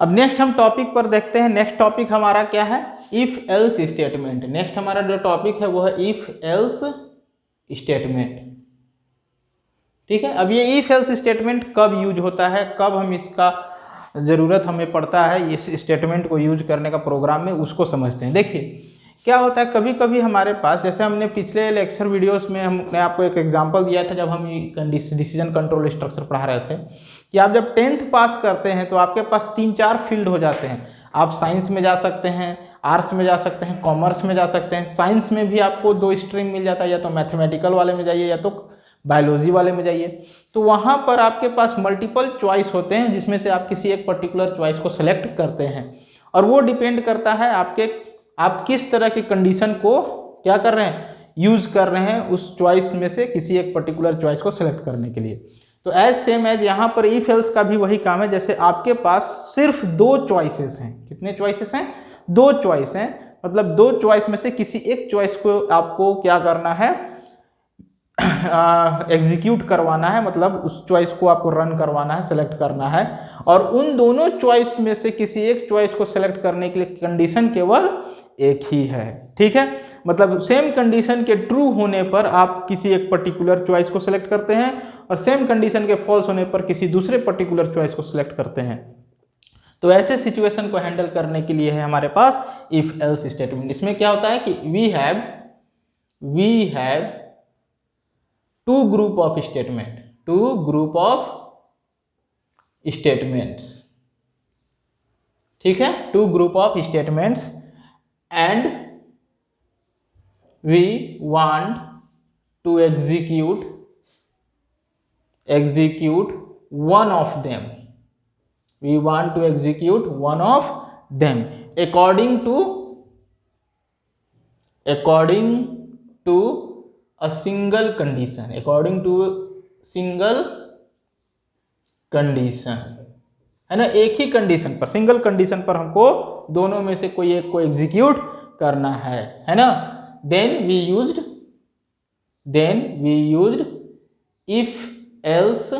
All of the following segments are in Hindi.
अब नेक्स्ट हम टॉपिक पर देखते हैं। नेक्स्ट टॉपिक हमारा क्या है, इफ एल्स स्टेटमेंट। नेक्स्ट हमारा जो टॉपिक है वो है इफ एल्स स्टेटमेंट। ठीक है, अब ये इफ एल्स स्टेटमेंट कब यूज होता है, कब हम इसका ज़रूरत हमें पड़ता है इस स्टेटमेंट को यूज करने का प्रोग्राम में, उसको समझते हैं। देखिए क्या होता है, कभी कभी हमारे पास, जैसे हमने पिछले लेक्चर वीडियोस में हमने आपको एक एग्जांपल दिया था जब हम डिसीजन कंट्रोल स्ट्रक्चर पढ़ा रहे थे, कि आप जब 10th पास करते हैं तो आपके पास 3-4 फील्ड हो जाते हैं। आप साइंस में जा सकते हैं, आर्ट्स में जा सकते हैं, कॉमर्स में जा सकते हैं। साइंस में भी आपको 2 स्ट्रीम मिल जाता है, या तो मैथमेटिकल वाले में जाइए या तो बायोलॉजी वाले में जाइए। तो वहाँ पर आपके पास मल्टीपल चॉइस होते हैं जिसमें से आप किसी एक पर्टिकुलर चॉइस को सेलेक्ट करते हैं, और वो डिपेंड करता है आप किस तरह की कंडीशन को क्या कर रहे हैं, यूज कर रहे हैं उस चॉइस में से किसी एक पर्टिकुलर चॉइस को सेलेक्ट करने के लिए। तो एज सेम एज यहाँ पर इफ एल्स का भी वही काम है। जैसे आपके पास सिर्फ 2 चॉइसेस हैं, कितने चॉइसेस हैं, 2 चॉइस हैं, मतलब 2 चॉइस में से किसी एक चॉइस को आपको क्या करना है, एग्जीक्यूट करवाना है, मतलब उस चॉइस को आपको रन करवाना है, सेलेक्ट करना है। और उन दोनों चॉइस में से किसी एक चॉइस को सेलेक्ट करने के लिए कंडीशन केवल एक ही है। ठीक है, मतलब सेम कंडीशन के ट्रू होने पर आप किसी एक पर्टिकुलर चॉइस को सेलेक्ट करते हैं, और सेम कंडीशन के फॉल्स होने पर किसी दूसरे पर्टिकुलर चॉइस को सिलेक्ट करते हैं। तो ऐसे सिचुएशन को हैंडल करने के लिए है हमारे पास इफ एल्स स्टेटमेंट। इसमें क्या होता है कि we have 2 group of statement, 2 group of statements. ठीक है, 2 group of statements, and we want to execute one of them. We want to execute one of them according to a single condition, according to single condition, है ना, एक ही कंडीशन पर, सिंगल कंडीशन पर हमको दोनों में से कोई एक को एग्जीक्यूट करना है ना। Then we used if else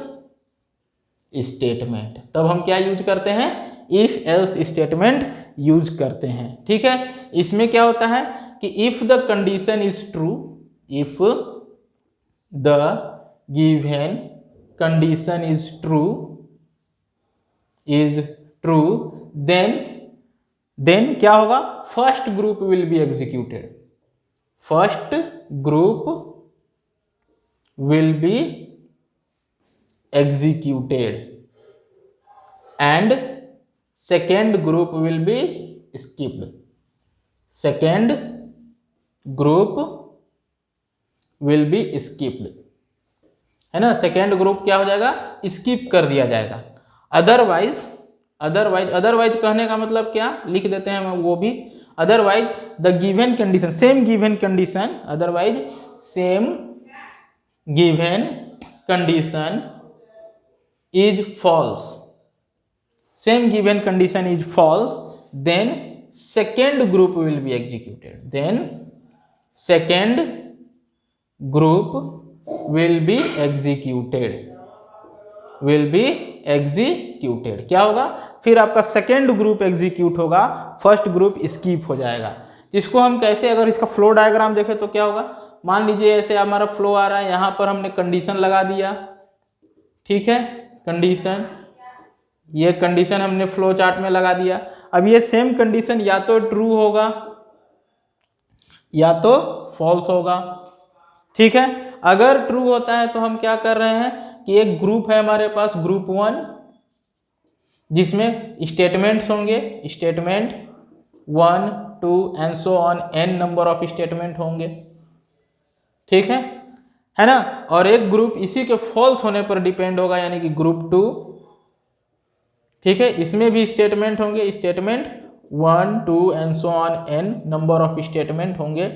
statement. तब हम क्या यूज करते हैं, इफ एल्स स्टेटमेंट यूज करते हैं। ठीक है, इसमें क्या होता है कि if the condition is true, if the given condition is true, then क्या होगा, first group will be executed, first group will be executed and second group will be skipped, second group will be skipped, है ना। सेकेंड ग्रुप क्या हो जाएगा, स्किप कर दिया जाएगा। अदरवाइज कहने का मतलब क्या, लिख देते हैं हम वो भी। Otherwise the given condition, same given condition, otherwise same given condition is false, same given condition is false, then second group will be executed, then second group will be executed। क्या होगा, फिर आपका सेकेंड ग्रुप एग्जीक्यूट होगा, फर्स्ट ग्रुप स्किप हो जाएगा। जिसको हम कैसे, अगर इसका फ्लो डायग्राम देखें तो क्या होगा, मान लीजिए ऐसे हमारा फ्लो आ रहा है, यहां पर हमने कंडीशन लगा दिया। ठीक है, कंडीशन, ये कंडीशन हमने फ्लो चार्ट में लगा दिया। अब ये सेम कंडीशन या तो ट्रू होगा या तो फॉल्स होगा। ठीक है, अगर ट्रू होता है तो हम क्या कर रहे हैं कि एक ग्रुप है हमारे पास, ग्रुप 1, जिसमें स्टेटमेंट्स होंगे, statement 1, 2 and so on, n number of statement होंगे। ठीक है ना। और एक ग्रुप इसी के फॉल्स होने पर डिपेंड होगा, यानी कि ग्रुप 2। ठीक है, इसमें भी स्टेटमेंट होंगे, statement 1, 2 and so on, n number of statement होंगे।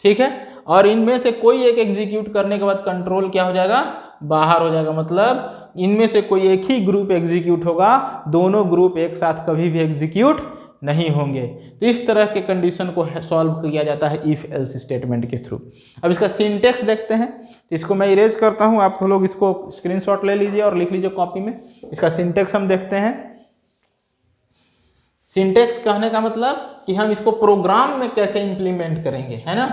ठीक है, और इनमें से कोई एक एग्जीक्यूट करने के बाद कंट्रोल क्या हो जाएगा, बाहर हो जाएगा। मतलब इनमें से कोई एक ही ग्रुप एग्जीक्यूट होगा, दोनों ग्रुप एक साथ कभी भी एग्जीक्यूट नहीं होंगे। तो इस तरह के कंडीशन को सॉल्व किया जाता है इफ एल्स स्टेटमेंट के थ्रू। अब इसका सिंटेक्स देखते हैं, तो इसको मैं इरेज करता हूं, आप लोग इसको स्क्रीनशॉट ले लीजिए और लिख लीजिए कॉपी में। इसका सिंटेक्स हम देखते हैं। सिंटेक्स कहने का मतलब कि हम इसको प्रोग्राम में कैसे इंप्लीमेंट करेंगे, है ना,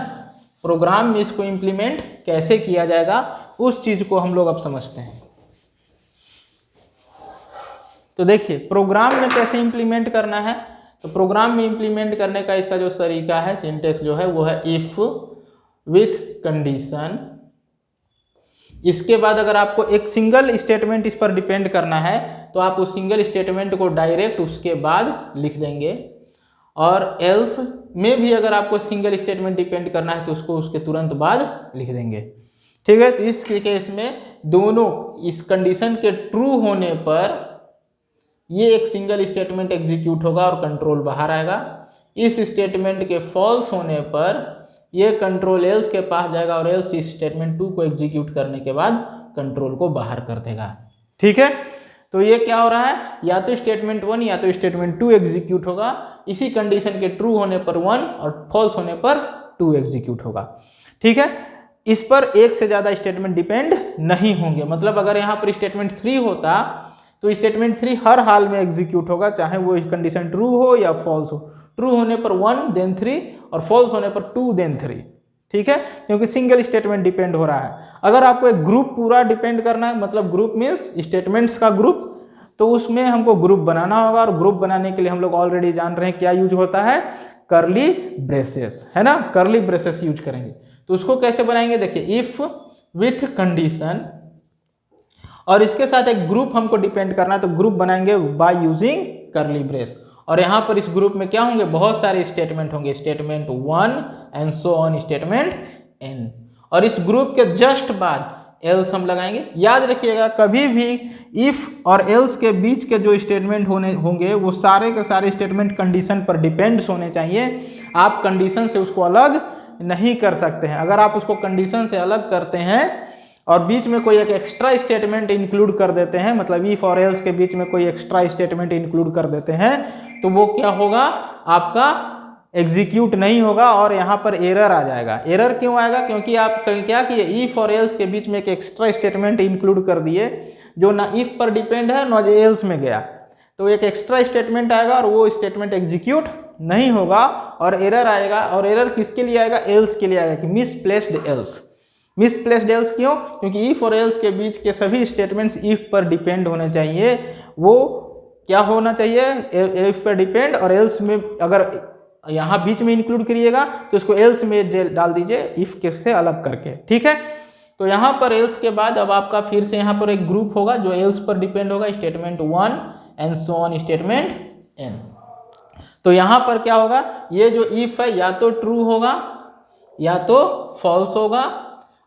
प्रोग्राम में इसको इंप्लीमेंट कैसे किया जाएगा उस चीज को हम लोग अब समझते हैं। तो देखिए प्रोग्राम में कैसे इंप्लीमेंट करना है, तो प्रोग्राम में इंप्लीमेंट करने का इसका जो तरीका है, सिंटेक्स जो है वो है इफ विथ कंडीशन। इसके बाद अगर आपको एक सिंगल स्टेटमेंट इस पर डिपेंड करना है तो आप उस सिंगल स्टेटमेंट को डायरेक्ट उसके बाद लिख देंगे, और एल्स में भी अगर आपको सिंगल स्टेटमेंट डिपेंड करना है तो उसको उसके तुरंत बाद लिख देंगे। ठीक है, तो इस केस में दोनों इस कंडीशन के ट्रू होने पर ये एक सिंगल स्टेटमेंट एग्जीक्यूट होगा और कंट्रोल बाहर आएगा। इस स्टेटमेंट के फॉल्स होने पर ये कंट्रोल एल्स के पास जाएगा और एल्स इस स्टेटमेंट 2 को एग्जीक्यूट करने के बाद कंट्रोल को बाहर कर देगा। ठीक है, तो ये क्या हो रहा है, या तो स्टेटमेंट 1 या तो स्टेटमेंट 2 एग्जीक्यूट होगा। इसी कंडीशन के ट्रू होने पर 1 और फॉल्स होने पर 2 एग्जीक्यूट होगा। ठीक है, इस पर एक से ज्यादा स्टेटमेंट डिपेंड नहीं होंगे। मतलब अगर यहाँ पर स्टेटमेंट 3 होता तो स्टेटमेंट 3 हर हाल में एग्जीक्यूट होगा, चाहे वो कंडीशन ट्रू हो या फॉल्स हो। ट्रू होने पर 1 देन 3 और फॉल्स होने पर 2 देन 3। ठीक है, क्योंकि सिंगल स्टेटमेंट डिपेंड हो रहा है। अगर आपको एक ग्रुप पूरा डिपेंड करना है, मतलब ग्रुप मीन्स स्टेटमेंट्स का ग्रुप, तो उसमें हमको ग्रुप बनाना होगा, और ग्रुप बनाने के लिए हम लोग ऑलरेडी जान रहे हैं क्या यूज होता है, कर्ली ब्रेसेस, है ना, कर्ली ब्रेसेस यूज करेंगे। तो उसको कैसे बनाएंगे, देखिए इफ विथ कंडीशन, और इसके साथ एक ग्रुप हमको डिपेंड करना है तो ग्रुप बनाएंगे बाय यूजिंग कर्ली ब्रेस। और यहाँ पर इस ग्रुप में क्या होंगे, बहुत सारे स्टेटमेंट होंगे, statement 1 and so on statement n। और इस ग्रुप के जस्ट बाद एल्स हम लगाएंगे। याद रखिएगा कभी भी इफ और एल्स के बीच के जो स्टेटमेंट होंगे वो सारे के सारे स्टेटमेंट कंडीशन पर डिपेंड्स होने चाहिए। आप कंडीशन से उसको अलग नहीं कर सकते हैं। अगर आप उसको कंडीशन से अलग करते हैं और बीच में कोई एक एक्स्ट्रा स्टेटमेंट इंक्लूड कर देते हैं, मतलब इफ और एल्स के बीच में कोई एक्स्ट्रा स्टेटमेंट इंक्लूड कर देते हैं, तो वो क्या होगा, आपका एग्जीक्यूट नहीं होगा और यहाँ पर एरर आ जाएगा। एरर क्यों आएगा, क्योंकि आप क्या किए, इफ और एल्स के बीच में एक एक्स्ट्रा स्टेटमेंट इंक्लूड कर दिए जो ना इफ पर डिपेंड है ना एल्स में गया, तो एक एक्स्ट्रा स्टेटमेंट आएगा और वो स्टेटमेंट एग्जीक्यूट नहीं होगा और एरर आएगा। और एरर किसके लिए आएगा, एल्स के लिए आएगा कि मिसप्लेस्ड एल्स। मिसप्लेस्ड एल्स क्यों, क्योंकि इफ और एल्स के बीच के सभी स्टेटमेंट्स इफ पर डिपेंड होने चाहिए। वो क्या होना चाहिए, इफ पर डिपेंड, और एल्स में अगर यहाँ बीच में इंक्लूड करिएगा तो उसको एल्स में डाल दीजिए इफ के से अलग करके। ठीक है, तो यहाँ पर एल्स के बाद अब आपका फिर से यहाँ पर एक ग्रुप होगा जो एल्स पर डिपेंड होगा, statement 1 and so on statement n। तो यहाँ पर क्या होगा, ये जो इफ है या तो ट्रू होगा या तो फॉल्स होगा।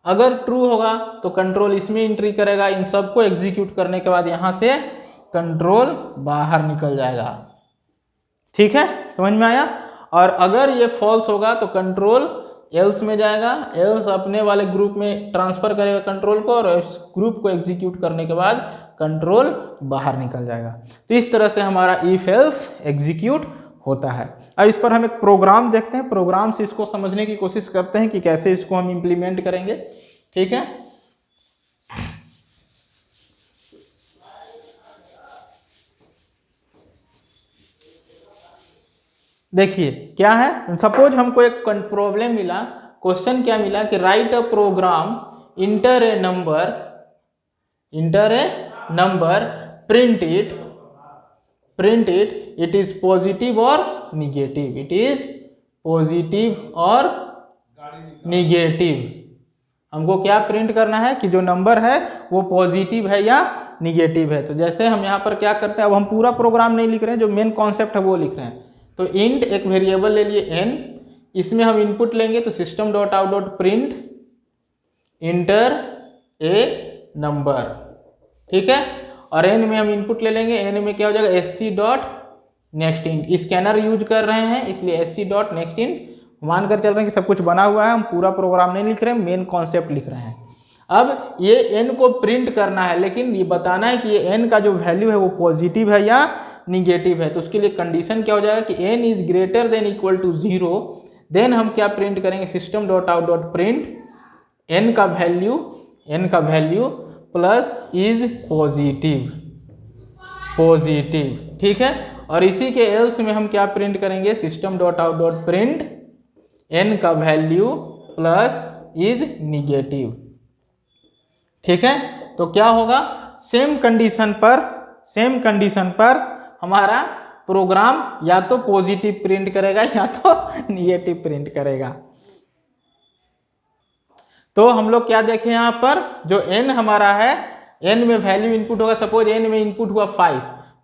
अगर ट्रू होगा तो कंट्रोल इसमें एंट्री करेगा, इन सबको एग्जीक्यूट करने के बाद यहाँ से कंट्रोल बाहर निकल जाएगा। ठीक है, समझ में आया। और अगर ये फॉल्स होगा तो कंट्रोल एल्स में जाएगा, एल्स अपने वाले ग्रुप में ट्रांसफर करेगा कंट्रोल को, और इस ग्रुप को एग्जीक्यूट करने के बाद कंट्रोल बाहर निकल जाएगा। तो इस तरह से हमारा इफ एल्स एग्जीक्यूट होता है। अब इस पर हम एक प्रोग्राम देखते हैं, प्रोग्राम से इसको समझने की कोशिश करते हैं कि कैसे इसको हम इंप्लीमेंट करेंगे। ठीक है, देखिए क्या है, सपोज हमको एक प्रॉब्लम मिला, क्वेश्चन क्या मिला कि write a program enter a number print it is positive और निगेटिव, इट इज पॉजिटिव और निगेटिव। हमको क्या प्रिंट करना है कि जो नंबर है वो पॉजिटिव है या निगेटिव है। तो जैसे हम यहाँ पर क्या करते हैं, अब हम पूरा प्रोग्राम नहीं लिख रहे हैं, जो मेन कॉन्सेप्ट है वो लिख रहे हैं। तो इंट एक वेरिएबल ले लिए n, इसमें हम इनपुट लेंगे तो system dot out dot print enter a number. ठीक है, और n में हम इनपुट ले लेंगे, n में क्या हो जाएगा sc dot next int. Scanner use कर रहे हैं इसलिए sc डॉट नेक्स्ट इंट मानकर चल रहे हैं कि सब कुछ बना हुआ है, हम पूरा प्रोग्राम नहीं लिख रहे हैं, मेन कॉन्सेप्ट लिख रहे हैं। अब ये n को प्रिंट करना है, लेकिन ये बताना है कि ये n का जो वैल्यू है वो पॉजिटिव है या निगेटिव है। तो उसके लिए कंडीशन क्या हो जाएगा कि n is greater than equal to 0, then हम क्या प्रिंट करेंगे, system dot out dot print n का value plus is positive. Positive, ठीक है। और इसी के एल्स में हम क्या प्रिंट करेंगे, system dot out dot print n का वैल्यू प्लस इज निगेटिव, ठीक है। तो क्या होगा, सेम कंडीशन पर हमारा प्रोग्राम या तो पॉजिटिव प्रिंट करेगा या तो निगेटिव प्रिंट करेगा। तो हम लोग क्या देखें यहाँ पर, जो n हमारा है, n में वैल्यू इनपुट होगा, सपोज n में इनपुट हुआ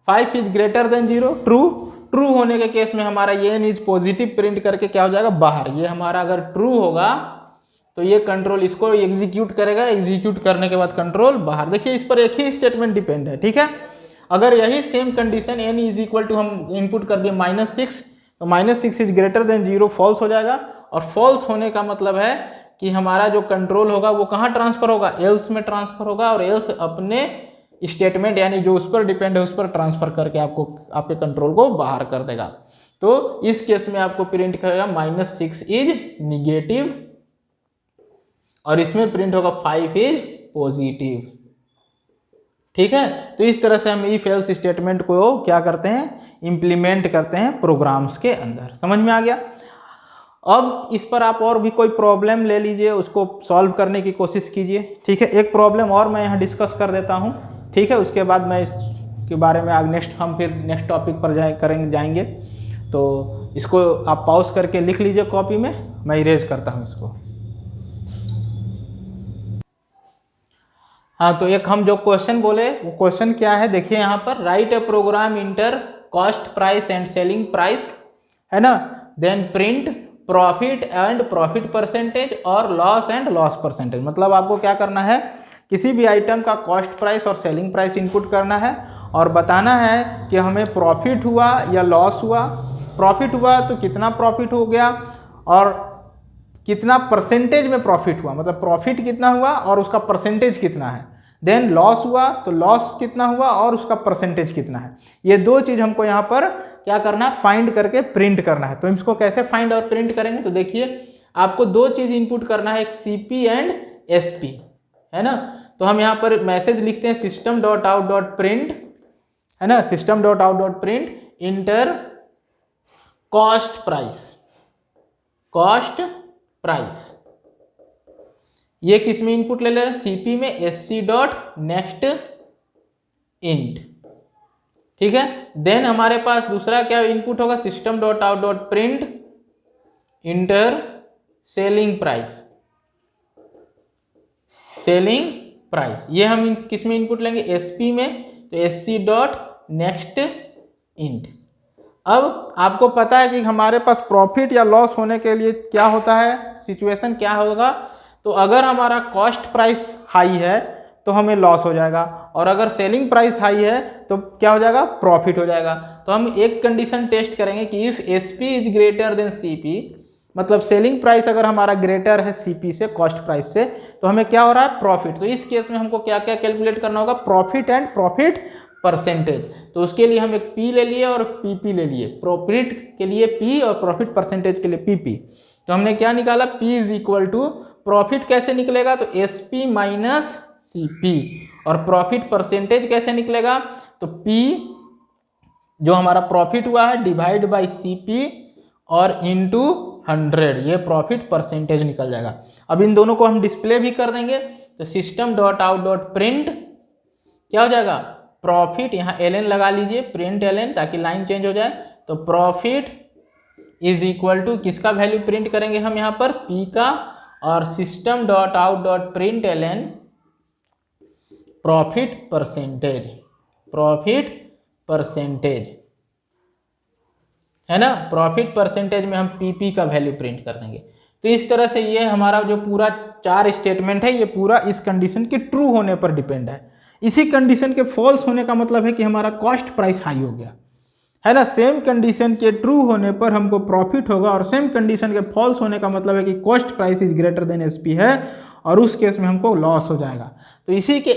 5 इज ग्रेटर देन 0, ट्रू होने के केस में हमारा ये n इज पॉजिटिव प्रिंट करके क्या हो जाएगा, बाहर। ये हमारा अगर ट्रू होगा तो ये कंट्रोल इसको एग्जीक्यूट करेगा, एग्जीक्यूट करने के बाद कंट्रोल बाहर। देखिए इस पर एक ही स्टेटमेंट डिपेंड है, ठीक है। अगर यही same condition n is equal to हम इनपुट कर दिए -6, तो -6 इज ग्रेटर देन 0 फॉल्स हो जाएगा। और फॉल्स होने का मतलब है कि हमारा जो कंट्रोल होगा वो कहाँ ट्रांसफर होगा, एल्स में ट्रांसफर होगा, और एल्स अपने स्टेटमेंट यानी जो उस पर डिपेंड है उस पर ट्रांसफर करके आपको आपके कंट्रोल को बाहर कर देगा। तो इस केस में आपको प्रिंट करेगा -6 इज निगेटिव, और इसमें प्रिंट होगा 5 इज पॉजिटिव, ठीक है। तो इस तरह से हम इफ एल्स स्टेटमेंट को क्या करते हैं, इंप्लीमेंट करते हैं प्रोग्राम्स के अंदर। समझ में आ गया। अब इस पर आप और भी कोई प्रॉब्लम ले लीजिए, उसको सॉल्व करने की कोशिश कीजिए, ठीक है। एक प्रॉब्लम और मैं यहाँ डिस्कस कर देता हूँ, ठीक है। उसके बाद मैं इसके बारे में आगे हम फिर नेक्स्ट टॉपिक पर जाएंगे। तो इसको आप पॉज करके लिख लीजिए कॉपी में, मैं इरेज करता हूँ इसको। हाँ, तो एक हम जो क्वेश्चन बोले वो क्वेश्चन क्या है, देखिए यहाँ पर, write a program enter cost price and selling price, है ना, then print profit and profit percentage और लॉस एंड लॉस परसेंटेज। मतलब आपको क्या करना है, किसी भी आइटम का कॉस्ट प्राइस और सेलिंग प्राइस इनपुट करना है और बताना है कि हमें प्रॉफिट हुआ या लॉस हुआ। प्रॉफिट हुआ तो कितना प्रॉफिट हो गया और कितना परसेंटेज में प्रॉफिट हुआ, मतलब प्रॉफिट कितना हुआ और उसका परसेंटेज कितना है। देन लॉस हुआ तो लॉस कितना हुआ और उसका परसेंटेज कितना है। ये दो चीज़ हमको यहाँ पर क्या करना है, फाइंड करके प्रिंट करना है। तो इसको कैसे फाइंड और प्रिंट करेंगे, तो देखिए आपको दो चीज़ इनपुट करना है, एक CP एंड SP, है ना। तो हम यहाँ पर मैसेज लिखते हैं system dot out dot print, है ना, system dot out dot print inter cost price. ये किस में इनपुट ले रहे हैं, CP में SC डॉट नेक्स्ट इंट, ठीक है। देन हमारे पास दूसरा क्या इनपुट होगा, system dot out dot print inter selling price. ये हम किस में इनपुट लेंगे, SP में, तो SC डॉट नेक्स्ट इंट। अब आपको पता है कि हमारे पास प्रॉफिट या लॉस होने के लिए क्या होता है, सिचुएशन क्या होगा। तो अगर हमारा कॉस्ट प्राइस हाई है तो हमें लॉस हो जाएगा, और अगर सेलिंग प्राइस हाई है तो क्या हो जाएगा, प्रॉफिट हो जाएगा। तो हम एक कंडीशन टेस्ट करेंगे कि if SP is greater then CP, मतलब सेलिंग प्राइस अगर हमारा ग्रेटर है CP से, कॉस्ट प्राइस से, तो हमें क्या हो रहा है, प्रॉफिट। तो इस केस में हमको क्या क्या कैलकुलेट करना होगा, प्रॉफिट एंड प्रॉफिट परसेंटेज। तो उसके लिए हम एक P ले लिए और PP ले लिए, प्रॉफिट के लिए P और प्रॉफिट परसेंटेज के लिए PP। तो हमने क्या निकाला, P is equal to, profit कैसे निकलेगा, तो SP माइनस CP, और प्रॉफिट परसेंटेज कैसे निकलेगा, तो P जो हमारा प्रॉफिट हुआ है डिवाइड बाई CP और इंटू 100, ये प्रॉफिट परसेंटेज निकल जाएगा। अब इन दोनों को हम डिस्प्ले भी कर देंगे, तो system dot out dot print क्या हो जाएगा, प्रॉफिट, यहाँ ln लगा लीजिए, प्रिंट ln, ताकि लाइन चेंज हो जाए। तो प्रॉफिट इज इक्वल टू किसका वैल्यू प्रिंट करेंगे हम यहाँ पर, P का, और system dot out dot print ln profit percentage, है ना। प्रॉफिट परसेंटेज में हम PP का वैल्यू प्रिंट कर देंगे। तो इस तरह से ये हमारा जो पूरा 4 स्टेटमेंट है, ये पूरा इस कंडीशन के ट्रू होने पर डिपेंड है। इसी कंडीशन के फॉल्स होने का मतलब है कि हमारा कॉस्ट प्राइस हाई हो गया, है ना। सेम कंडीशन के ट्रू होने पर हमको प्रॉफिट होगा, और सेम कंडीशन के फॉल्स होने का मतलब है कि cost price is greater then SP है, और उस केस में हमको लॉस हो जाएगा। तो इसी के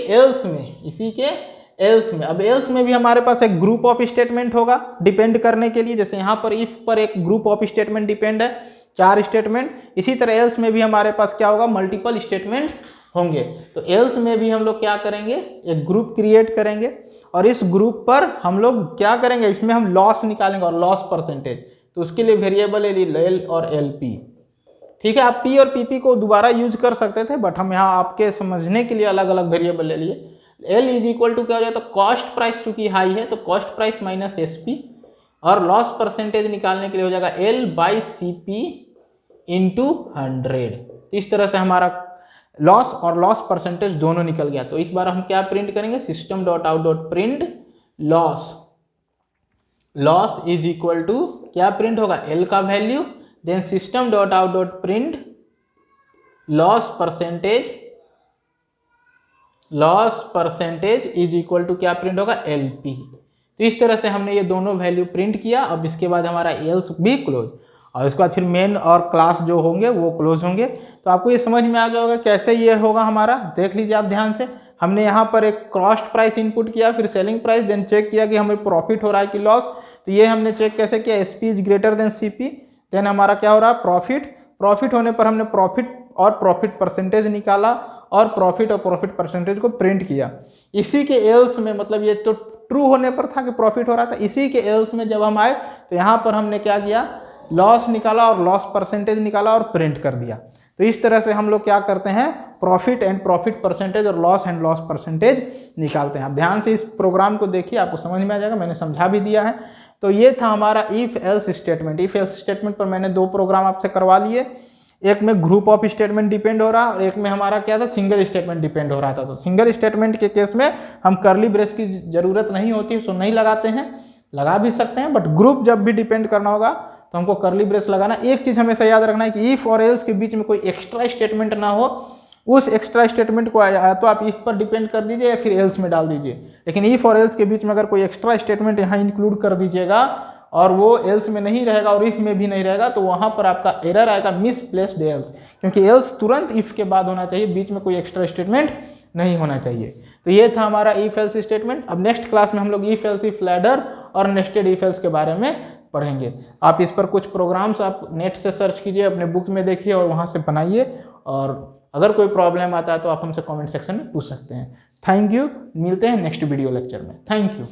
एल्स में, अब एल्स में भी हमारे पास एक ग्रुप ऑफ स्टेटमेंट होगा डिपेंड करने के लिए। जैसे यहाँ पर इफ पर एक ग्रुप ऑफ स्टेटमेंट डिपेंड है, 4 स्टेटमेंट, इसी तरह एल्स में भी हमारे पास क्या होगा, मल्टीपल स्टेटमेंट्स होंगे। तो एल्स में भी हम लोग क्या करेंगे, एक ग्रुप क्रिएट करेंगे, और इस ग्रुप पर हम लोग क्या करेंगे, इसमें हम लॉस निकालेंगे और लॉस परसेंटेज, तो उसके लिए वेरिएबल एल और एल पी। ठीक है, आप पी और पीपी को दोबारा यूज कर सकते थे, बट हम यहाँ आपके समझने के लिए अलग अलग वेरिएबल ले लिए। एल इज इक्वल टू क्या हो जाता है, कॉस्ट प्राइस चूंकि हाई है तो cost price minus S P, और लॉस परसेंटेज निकालने के लिए हो जाएगा L by C P into 100। इस तरह से हमारा लॉस और लॉस परसेंटेज दोनों निकल गया। तो इस बार हम क्या प्रिंट करेंगे, system dot out dot print loss, loss is equal to क्या प्रिंट होगा, एल का value, then system dot out dot print loss percentage is equal to क्या प्रिंट होगा, एल पी। तो इस तरह से हमने ये दोनों वैल्यू प्रिंट किया। अब इसके बाद हमारा एल्स भी क्लोज, और इसके बाद फिर मेन और क्लास जो होंगे वो क्लोज होंगे। तो आपको ये समझ में आ गया होगा कैसे ये होगा हमारा। देख लीजिए आप ध्यान से, हमने यहाँ पर एक कॉस्ट प्राइस इनपुट किया, फिर सेलिंग प्राइस, देन चेक किया कि हमें प्रॉफिट हो रहा है कि लॉस। तो ये हमने चेक कैसे किया, S P is greater than C P, then हमारा क्या हो रहा है, प्रॉफिट होने पर हमने प्रॉफिट और प्रॉफिट परसेंटेज निकाला और प्रॉफिट और प्रॉफिट परसेंटेज को प्रिंट किया। इसी के एल्स में, मतलब ये तो ट्रू होने पर था कि प्रॉफिट हो रहा था, इसी के एल्स में जब हम आए तो यहाँ पर हमने क्या किया, लॉस निकाला और लॉस परसेंटेज निकाला और प्रिंट कर दिया। तो इस तरह से हम लोग क्या करते हैं, प्रॉफिट एंड प्रॉफिट परसेंटेज और लॉस एंड लॉस परसेंटेज निकालते हैं। आप ध्यान से इस प्रोग्राम को देखिए, आपको समझ में आ जाएगा, मैंने समझा भी दिया है। तो ये था हमारा if else statement. If else statement पर मैंने 2 प्रोग्राम आपसे करवा लिए, एक में ग्रुप ऑफ स्टेटमेंट डिपेंड हो रहा और एक में हमारा क्या था, सिंगल स्टेटमेंट डिपेंड हो रहा था। तो सिंगल स्टेटमेंट के केस में हम कर्ली ब्रेस की जरूरत नहीं होती, सो नहीं लगाते हैं, लगा भी सकते हैं, बट ग्रुप जब भी डिपेंड करना होगा तो हमको कर्ली ब्रेस लगाना। एक चीज हमेशा याद रखना है कि इफ और एल्स के बीच में कोई एक्स्ट्रा स्टेटमेंट ना हो, उस एक्स्ट्रा स्टेटमेंट को या तो आप इफ पर डिपेंड कर दीजिए या फिर एल्स में डाल दीजिए। लेकिन इफ और एल्स के बीच में अगर कोई एक्स्ट्रा स्टेटमेंट यहाँ इंक्लूड कर दीजिएगा और वो एल्स में नहीं रहेगा और इफ में भी नहीं रहेगा, तो वहां पर आपका एरर आएगा, मिसप्लेस्ड एल्स, क्योंकि एल्स तुरंत इफ के बाद होना चाहिए, बीच में कोई एक्स्ट्रा स्टेटमेंट नहीं होना चाहिए। तो ये था हमारा इफ एल्स स्टेटमेंट। अब नेक्स्ट क्लास में हम लोग इफ एल्स इफ लैडर और नेस्टेड इफ एल्स के बारे में पढ़ेंगे। आप इस पर कुछ प्रोग्राम्स आप नेट से सर्च कीजिए, अपने बुक में देखिए और वहां से बनाइए, और अगर कोई प्रॉब्लम आता है तो आप हमसे कमेंट सेक्शन में पूछ सकते हैं। थैंक यू, मिलते हैं नेक्स्ट वीडियो लेक्चर में। Thank you.